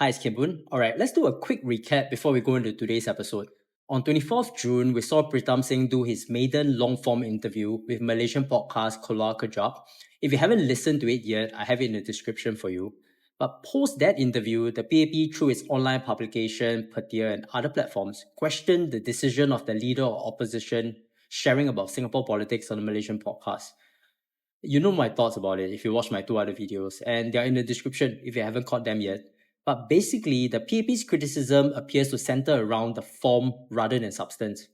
Hi, it's Kibun. Alright, let's do a quick recap before we go into today's episode. On 24th June, we saw Pritam Singh do his maiden long-form interview with Malaysian podcast Keluar Sekejab. If you haven't listened to it yet, I have it in the description for you. But post that interview, the PAP, through its online publication, Petir, and other platforms, questioned the decision of the leader of opposition sharing about Singapore politics on the Malaysian podcast. You know my thoughts about it if you watch my two other videos, and they're in the description if you haven't caught them yet. But basically, the PAP's criticism appears to center around the form rather than substance.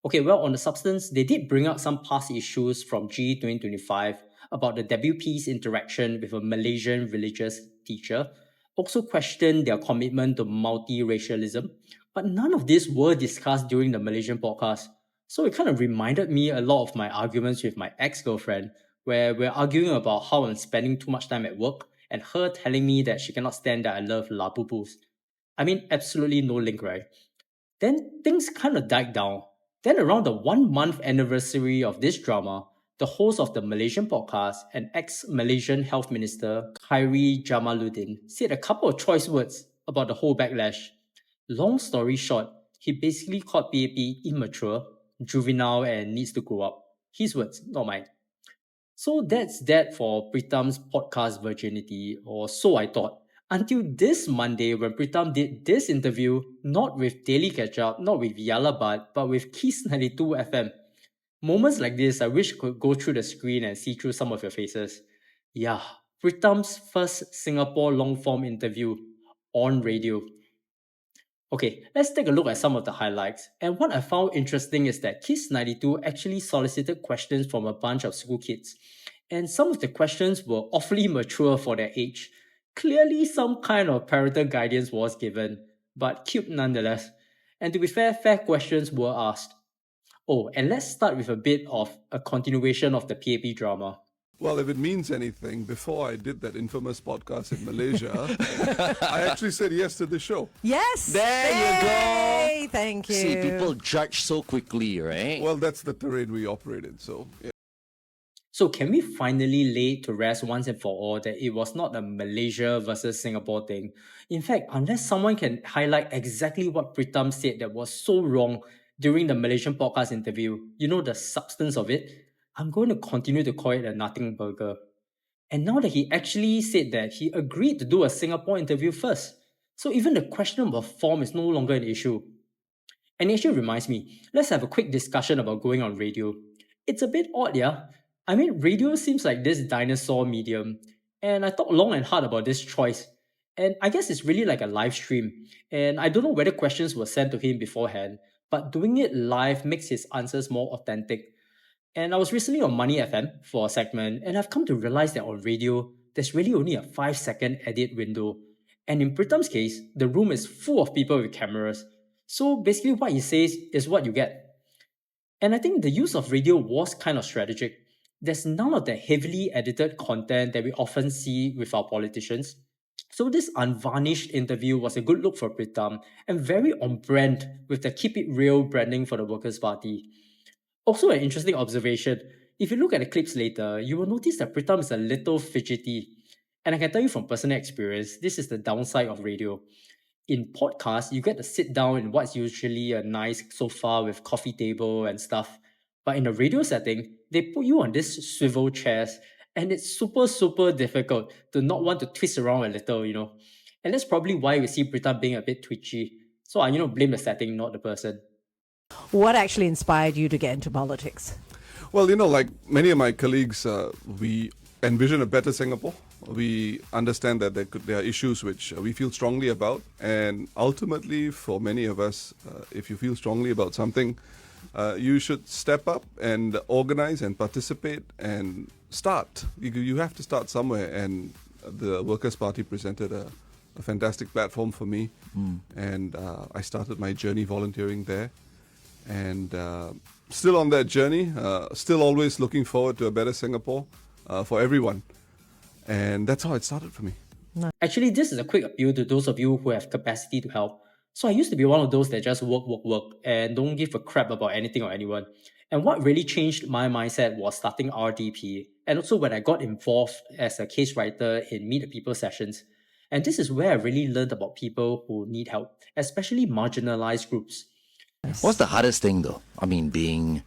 Okay, well, on the substance, they did bring up some past issues from GE 2025 about the WP's interaction with a Malaysian religious teacher, also questioned their commitment to multiracialism, but none of this were discussed during the Malaysian podcast. So it kind of reminded me a lot of my arguments with my ex-girlfriend, where we're arguing about how I'm spending too much time at work and her telling me that she cannot stand that I love La Pupus. I mean, absolutely no link, right? Then things kind of died down. Then, around the 1 month anniversary of this drama, the host of the Malaysian podcast and ex-Malaysian Health Minister Khairi Jamaluddin said a couple of choice words about the whole backlash. Long story short, he basically called PAP immature, juvenile, and needs to grow up. His words, not mine. So that's that for Pritam's podcast virginity, or so I thought. Until this Monday, when Pritam did this interview, not with Daily Ketchup, not with Yalabat, but with Kiss 92 FM. Moments like this, I wish I could go through the screen and see through some of your faces. Yeah, Pritam's first Singapore long-form interview on radio. Okay, let's take a look at some of the highlights. And what I found interesting is that Kiss 92 actually solicited questions from a bunch of school kids. And some of the questions were awfully mature for their age. Clearly, some kind of parental guidance was given, but cute nonetheless. And to be fair, fair questions were asked. Oh, and let's start with a bit of a continuation of the PAP drama. Well, if it means anything, before I did that infamous podcast in Malaysia, I actually said yes to the show. Yes! There you go. Thank you. See, people judge so quickly, right? Well, that's the terrain we operate in, so yeah. So can we finally lay to rest once and for all that it was not a Malaysia versus Singapore thing? In fact, unless someone can highlight exactly what Pritam said that was so wrong during the Malaysian podcast interview, you know, the substance of it, I'm going to continue to call it a nothing burger. And now that he actually said that he agreed to do a Singapore interview first, so even the question of form is no longer an issue. And it actually reminds me, let's have a quick discussion about going on radio. It's a bit odd, yeah? I mean, radio seems like this dinosaur medium, and I thought long and hard about this choice. And I guess it's really like a live stream, and I don't know whether questions were sent to him beforehand, but doing it live makes his answers more authentic. And I was recently on Money FM for a segment, and I've come to realize that on radio, there's really only a 5-second edit window. And in Pritam's case, the room is full of people with cameras. So basically what he says is what you get. And I think the use of radio was kind of strategic. There's none of the heavily edited content that we often see with our politicians. So this unvarnished interview was a good look for Pritam and very on brand with the Keep It Real branding for the Workers' Party. Also an interesting observation, if you look at the clips later, you will notice that Pritam is a little fidgety. And I can tell you from personal experience, this is the downside of radio. In podcasts, you get to sit down in what's usually a nice sofa with coffee table and stuff. But in a radio setting, they put you on this swivel chairs, and it's super, super difficult to not want to twist around a little, you know. And that's probably why we see Pritam being a bit twitchy. So I, blame the setting, not the person. What actually inspired you to get into politics? Well, like many of my colleagues, we envision a better Singapore. We understand that there are issues which we feel strongly about. And ultimately, for many of us, if you feel strongly about something, you should step up and organize and participate and start. You have to start somewhere. And the Workers' Party presented a fantastic platform for me. And I started my journey volunteering there. And still on that journey, still always looking forward to a better Singapore for everyone. And that's how it started for me. Actually, this is a quick appeal to those of you who have capacity to help. So I used to be one of those that just work, and don't give a crap about anything or anyone. And what really changed my mindset was starting RDP, and also when I got involved as a case writer in Meet the People sessions. And this is where I really learned about people who need help, especially marginalized groups. What's the hardest thing, though? I mean, being,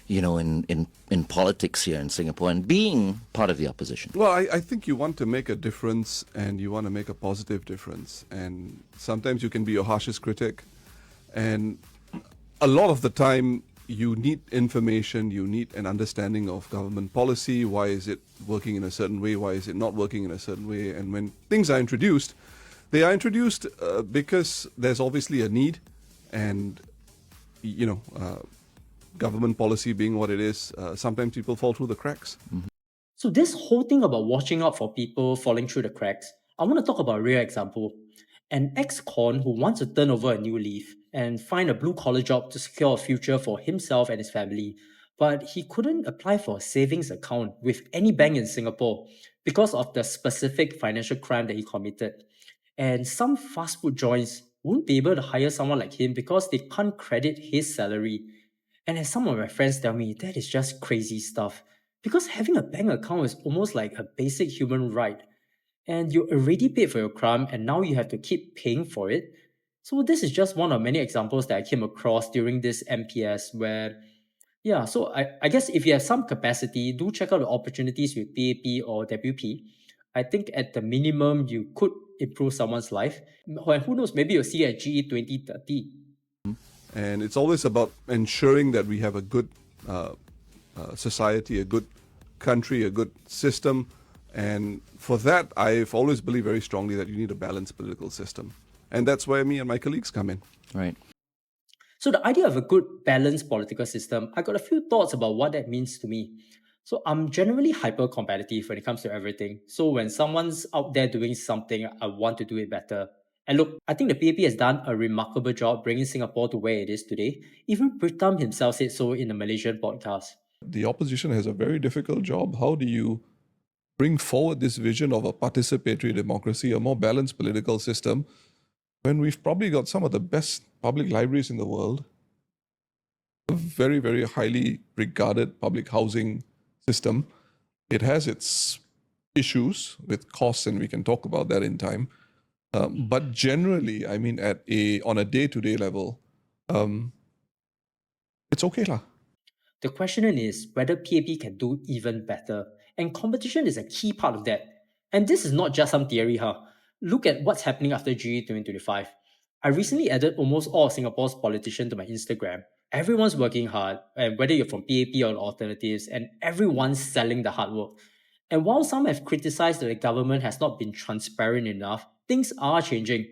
in politics here in Singapore and being part of the opposition. Well, I think you want to make a difference and you want to make a positive difference. And sometimes you can be your harshest critic. And a lot of the time, you need information, you need an understanding of government policy. Why is it working in a certain way? Why is it not working in a certain way? And when things are introduced, they are introduced because there's obviously a need. And, government policy being what it is, sometimes people fall through the cracks. So this whole thing about watching out for people falling through the cracks, I want to talk about a real example. An ex-con who wants to turn over a new leaf and find a blue-collar job to secure a future for himself and his family, but he couldn't apply for a savings account with any bank in Singapore because of the specific financial crime that he committed. And some fast food joints won't be able to hire someone like him because they can't credit his salary. And as some of my friends tell me, that is just crazy stuff. Because having a bank account is almost like a basic human right. And you already paid for your crime and now you have to keep paying for it. So this is just one of many examples that I came across during this MPS where, so I guess if you have some capacity, do check out the opportunities with PAP or WP. I think at the minimum, you could improve someone's life. And who knows, maybe you'll see it at GE 2030. And it's always about ensuring that we have a good society, a good country, a good system. And for that, I've always believed very strongly that you need a balanced political system. And that's where me and my colleagues come in. Right. So the idea of a good balanced political system, I got a few thoughts about what that means to me. So I'm generally hyper-competitive when it comes to everything. So when someone's out there doing something, I want to do it better. And look, I think the PAP has done a remarkable job bringing Singapore to where it is today. Even Pritam himself said so in a Malaysian podcast. The opposition has a very difficult job. How do you bring forward this vision of a participatory democracy, a more balanced political system, when we've probably got some of the best public libraries in the world, a very, very highly regarded public housing system? It has its issues with costs, and we can talk about that in time. But generally, I mean, on a day-to-day level, it's okay lah. The question is whether PAP can do even better. And competition is a key part of that. And this is not just some theory, huh? Look at what's happening after GE 2025. I recently added almost all of Singapore's politicians to my Instagram. Everyone's working hard, and whether you're from PAP or alternatives, and everyone's selling the hard work. And while some have criticized that the government has not been transparent enough, things are changing.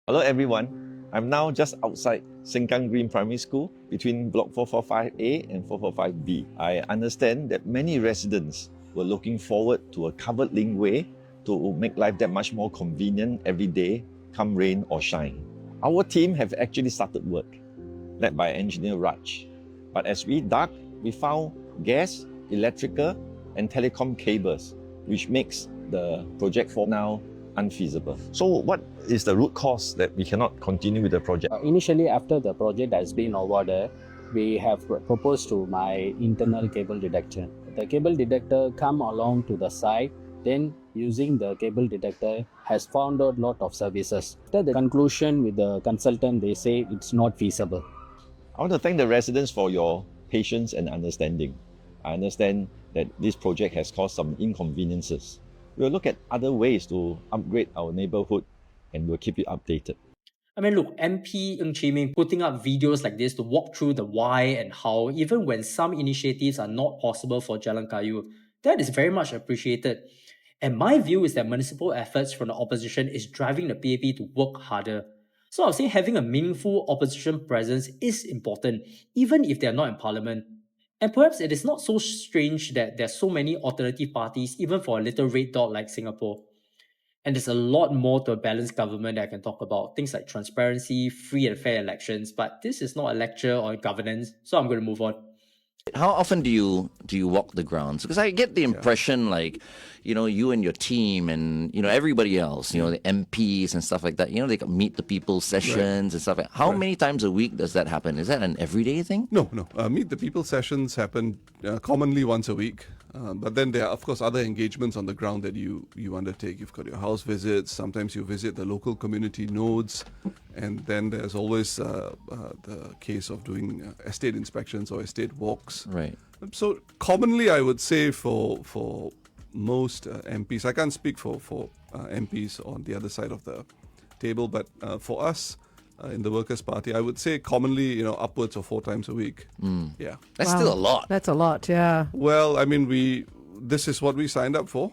Hello everyone, I'm now just outside Sengkang Green Primary School between Block 445A and 445B. I understand that many residents were looking forward to a covered linkway to make life that much more convenient every day, come rain or shine. Our team have actually started work, led by engineer Raj. But as we dug, we found gas, electrical and telecom cables, which makes the project for now unfeasible. So what is the root cause that we cannot continue with the project? Initially, after the project has been awarded, we have proposed to my internal cable detector. The cable detector come along to the site, then using the cable detector has found out lot of services. After the conclusion with the consultant, they say it's not feasible. I want to thank the residents for your patience and understanding. I understand that this project has caused some inconveniences. We'll look at other ways to upgrade our neighborhood and we'll keep you updated. I mean, look, MP Ng Chee Meng putting up videos like this to walk through the why and how, even when some initiatives are not possible for Jalan Kayu, that is very much appreciated. And my view is that municipal efforts from the opposition is driving the PAP to work harder. So I would say having a meaningful opposition presence is important, even if they are not in parliament. And perhaps it is not so strange that there's so many alternative parties, even for a little red dot like Singapore. And there's a lot more to a balanced government that I can talk about. Things like transparency, free and fair elections. But this is not a lecture on governance, so I'm going to move on. How often do you walk the grounds? Because I get the impression like, you and your team and, everybody else, the MPs and stuff like that, they meet the people sessions and stuff. How many times a week does that happen? Is that an everyday thing? No. Meet the people sessions happen commonly once a week. But then there are, of course, other engagements on the ground that you undertake. You've got your house visits. Sometimes you visit the local community nodes. And then there's always the case of doing estate inspections or estate walks. Right. So commonly, I would say for most MPs, I can't speak for MPs on the other side of the table, but for us in the Workers' Party, I would say commonly, upwards of 4 times a week. Yeah. That's Wow. still a lot. That's a lot, yeah. Well, I mean, this is what we signed up for.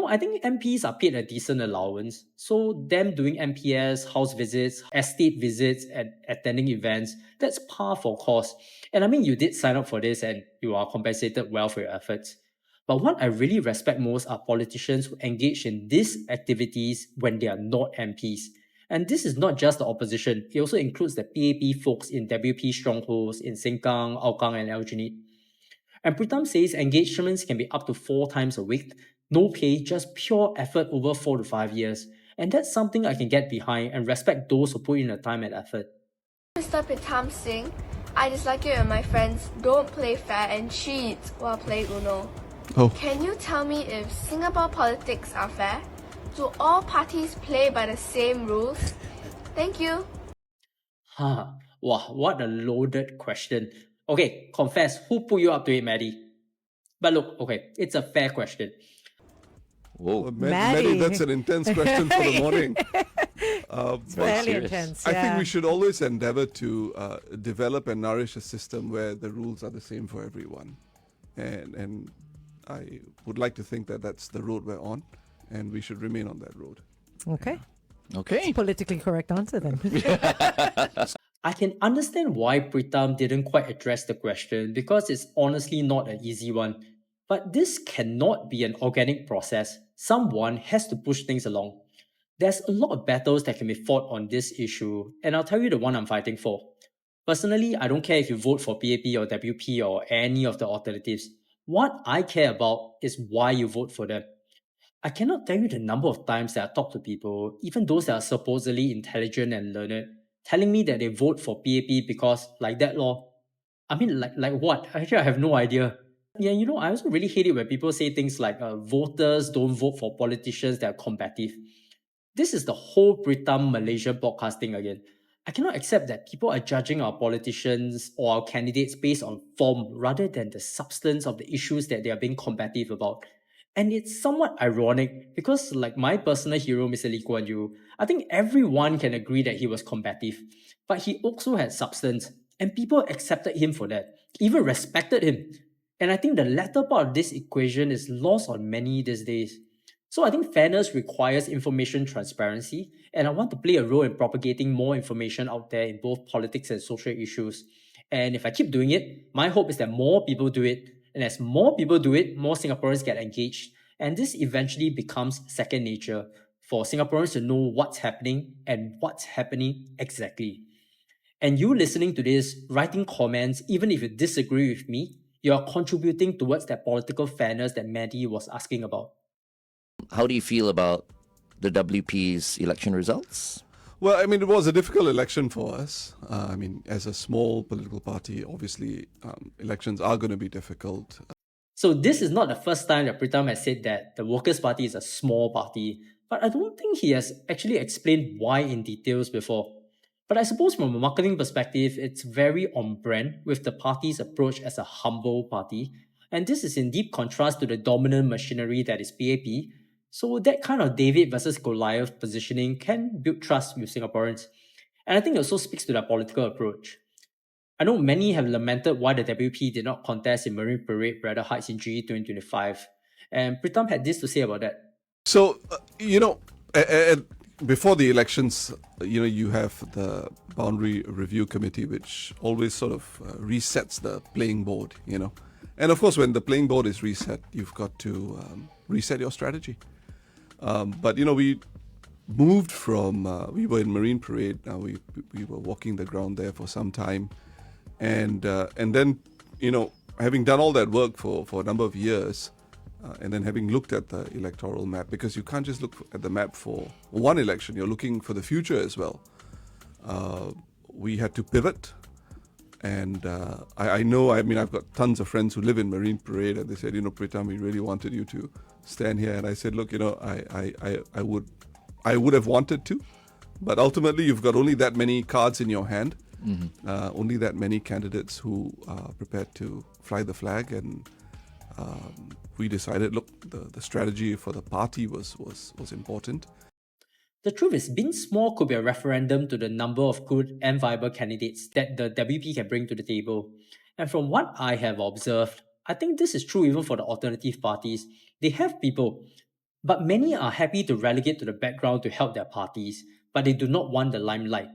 I think MPs are paid a decent allowance. So them doing MPS, house visits, estate visits, and attending events, that's par for course. And I mean, you did sign up for this and you are compensated well for your efforts. But what I really respect most are politicians who engage in these activities when they are not MPs. And this is not just the opposition. It also includes the PAP folks in WP strongholds in Sengkang, Hougang, and Aljunied. And Pritam says engagements can be up to 4 times a week, no pay, just pure effort over 4 to 5 years. And that's something I can get behind and respect those who put in the time and effort. Mr. Pritam Singh, I dislike you and my friends don't play fair and cheat while playing Uno. Oh. Can you tell me if Singapore politics are fair? Do all parties play by the same rules? Thank you. Wow, what a loaded question. Okay, confess, who put you up to it, Maddie? But look, okay, it's a fair question. Whoa. Maddie, that's an intense question for the morning. It's fairly serious. intense, I think yeah. we should always endeavor to develop and nourish a system where the rules are the same for everyone. And I would like to think that that's the road we're on, and we should remain on that road. Okay. Okay. Politically correct answer then. I can understand why Pritam didn't quite address the question because it's honestly not an easy one. But this cannot be an organic process. Someone has to push things along. There's a lot of battles that can be fought on this issue, and I'll tell you the one I'm fighting for. Personally, I don't care if you vote for PAP or WP or any of the alternatives. What I care about is why you vote for them. I cannot tell you the number of times that I talk to people, even those that are supposedly intelligent and learned, telling me that they vote for PAP because like that law. I mean, like what? Actually, I have no idea. Yeah, I also really hate it when people say things like voters don't vote for politicians that are combative. This is the whole Pritam Malaysian podcasting again. I cannot accept that people are judging our politicians or our candidates based on form rather than the substance of the issues that they are being combative about. And it's somewhat ironic because, like my personal hero, Mr. Lee Kuan Yew, I think everyone can agree that he was combative. But he also had substance, and people accepted him for that, even respected him. And I think the latter part of this equation is lost on many these days. So I think fairness requires information transparency, and I want to play a role in propagating more information out there in both politics and social issues. And if I keep doing it, my hope is that more people do it. And as more people do it, more Singaporeans get engaged. And this eventually becomes second nature for Singaporeans to know what's happening and what's happening exactly. And you listening to this, writing comments, even if you disagree with me, you are contributing towards that political fairness that Maddie was asking about. How do you feel about the WP's election results? Well, I mean, it was a difficult election for us. As a small political party, obviously, elections are going to be difficult. So this is not the first time that Pritam has said that the Workers' Party is a small party, but I don't think he has actually explained why in details before. But I suppose from a marketing perspective, it's very on brand with the party's approach as a humble party. And this is in deep contrast to the dominant machinery that is PAP. So that kind of David versus Goliath positioning can build trust with Singaporeans. And I think it also speaks to their political approach. I know many have lamented why the WP did not contest in Marine Parade-Braddell Heights in GE 2025. And Pritam had this to say about that. So, before the elections, you have the Boundary Review Committee, which always sort of resets the playing board, And of course, when the playing board is reset, you've got to reset your strategy. But we moved from, we were in Marine Parade, we were walking the ground there for some time. And then, having done all that work for a number of years, and then having looked at the electoral map, because you can't just look at the map for one election, you're looking for the future as well. We had to pivot. And I know, I mean, I've got tons of friends who live in Marine Parade, and they said, Pritam, we really wanted you to stand here. And I said, look, I would have wanted to, but ultimately you've got only that many cards in your hand, only that many candidates who are prepared to fly the flag. And we decided, look, the strategy for the party was important. The truth is, being small could be a referendum to the number of good and viable candidates that the WP can bring to the table. And from what I have observed, I think this is true even for the alternative parties. They have people, but many are happy to relegate to the background to help their parties, but they do not want the limelight.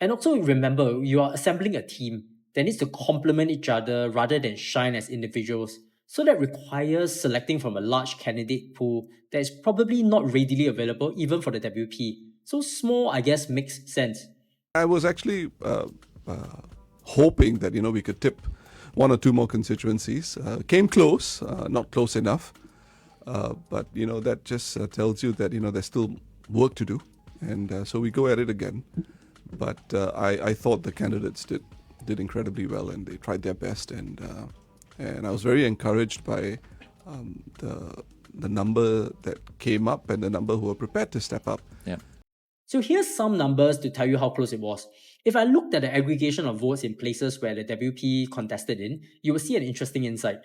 And also remember, you are assembling a team that needs to complement each other rather than shine as individuals. So that requires selecting from a large candidate pool that is probably not readily available even for the WP. So small, I guess, makes sense. I was actually hoping that, we could tip one or two more constituencies. Came close, not close enough. But, that just tells you that, there's still work to do. And so we go at it again. But I thought the candidates did incredibly well, and they tried their best. And I was very encouraged by the number that came up and the number who were prepared to step up. Yeah. So here's some numbers to tell you how close it was. If I looked at the aggregation of votes in places where the WP contested in, you will see an interesting insight.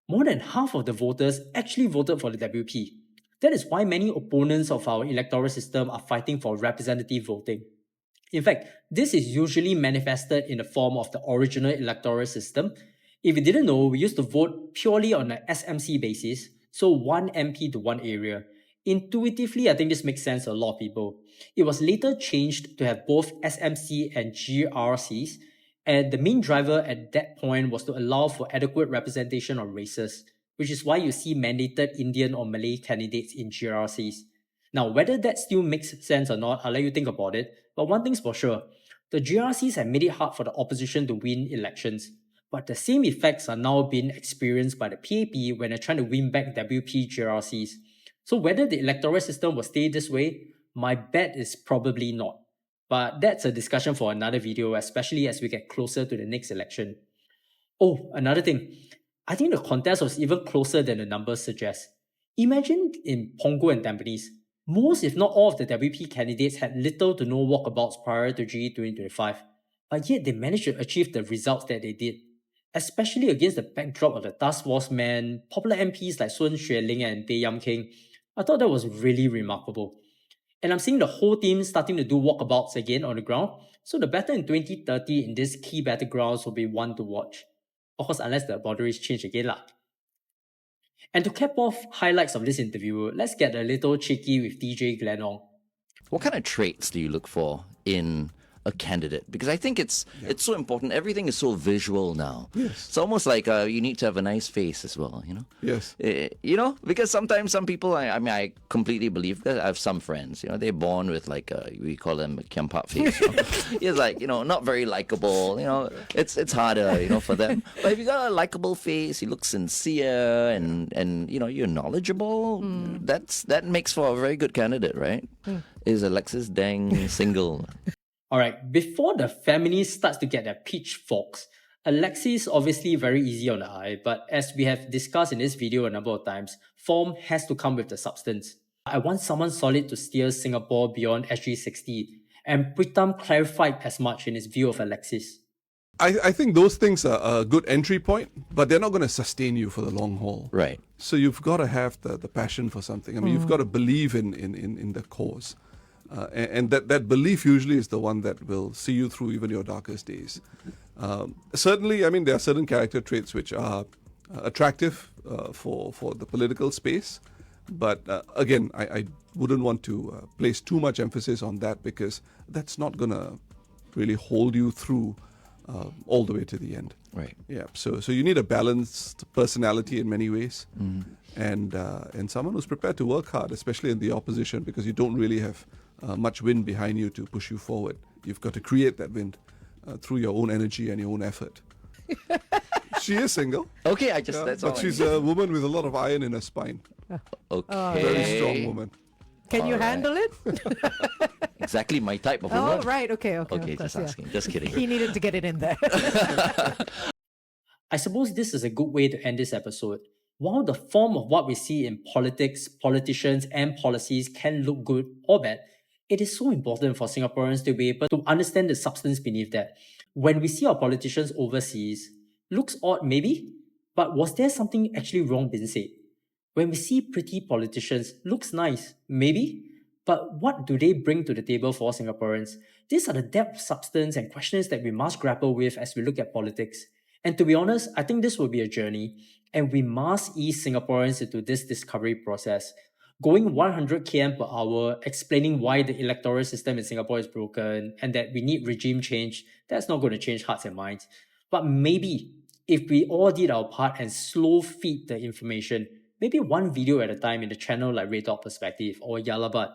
More than half of the voters actually voted for the WP. That is why many opponents of our electoral system are fighting for representative voting. In fact, this is usually manifested in the form of the original electoral system. If you didn't know, we used to vote purely on an SMC basis, so one MP to one area. Intuitively, I think this makes sense to a lot of people. It was later changed to have both SMC and GRCs, and the main driver at that point was to allow for adequate representation of races, which is why you see mandated Indian or Malay candidates in GRCs. Now, whether that still makes sense or not, I'll let you think about it, but one thing's for sure, the GRCs have made it hard for the opposition to win elections. But the same effects are now being experienced by the PAP when they're trying to win back WP GRCs. So whether the electoral system will stay this way, my bet is probably not. But that's a discussion for another video, especially as we get closer to the next election. Oh, another thing. I think the contest was even closer than the numbers suggest. Imagine in Punggol and Tampines, most if not all of the WP candidates had little to no walkabouts prior to GE 2025, but yet they managed to achieve the results that they did. Especially against the backdrop of the task force men, popular MPs like Sun Xueling and Baey Yam Keng. I thought that was really remarkable. And I'm seeing the whole team starting to do walkabouts again on the ground, so the battle in 2030 in these key battlegrounds will be one to watch. Of course, unless the boundaries change again lah. And to cap off highlights of this interview, let's get a little cheeky with DJ Glenong. What kind of traits do you look for in a candidate? Because I think it's so important. Everything is so visual now. Yes. It's almost like you need to have a nice face as well, Yes. Because sometimes some people, I completely believe that. I have some friends, they're born with like we call them a kiampak face. It's like, not very likable, it's harder, for them. But if you got a likable face, you look sincere and you're knowledgeable, that makes for a very good candidate, right? Is Alexis Deng single? Alright, before the feminist starts to get their pitchforks, Alexis obviously very easy on the eye, but as we have discussed in this video a number of times, form has to come with the substance. I want someone solid to steer Singapore beyond SG60, and Pritam clarified as much in his view of Alexis. I think those things are a good entry point, but they're not going to sustain you for the long haul. Right. So you've got to have the passion for something. I mean, you've got to believe in the cause. And that belief usually is the one that will see you through even your darkest days. Certainly, I mean, there are certain character traits which are attractive for the political space. But again, I wouldn't want to place too much emphasis on that, because that's not going to really hold you through all the way to the end. Right. Yeah. So you need a balanced personality in many ways, and someone who's prepared to work hard, especially in the opposition, because you don't really have much wind behind you to push you forward. You've got to create that wind through your own energy and your own effort. She is single. Okay, that's all. But she's a woman with a lot of iron in her spine. Okay. Very strong woman. Can you handle it? exactly my type of Oh, woman. right. Okay. Okay, of course, just asking. Just kidding. He needed to get it in there. I suppose this is a good way to end this episode. While the form of what we see in politics, politicians, and policies can look good or bad, it is so important for Singaporeans to be able to understand the substance beneath that. When we see our politicians overseas, looks odd maybe, but was there something actually wrong being said? When we see pretty politicians, looks nice, maybe, but what do they bring to the table for Singaporeans? These are the depth, substance, and questions that we must grapple with as we look at politics. And to be honest, I think this will be a journey, and we must ease Singaporeans into this discovery process. Going 100 km per hour, explaining why the electoral system in Singapore is broken and that we need regime change, that's not going to change hearts and minds. But maybe if we all did our part and slow feed the information, maybe one video at a time in the channel like Red Dot Perspective or Yalabat,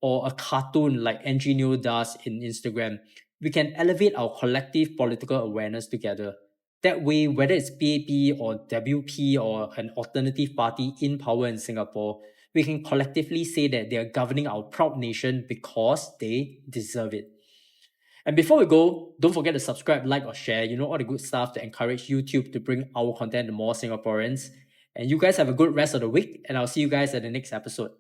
or a cartoon like Engineer does in Instagram, we can elevate our collective political awareness together. That way, whether it's PAP or WP or an alternative party in power in Singapore, we can collectively say that they are governing our proud nation because they deserve it. And before we go, don't forget to subscribe, like, or share, all the good stuff to encourage YouTube to bring our content to more Singaporeans. And you guys have a good rest of the week, and I'll see you guys at the next episode.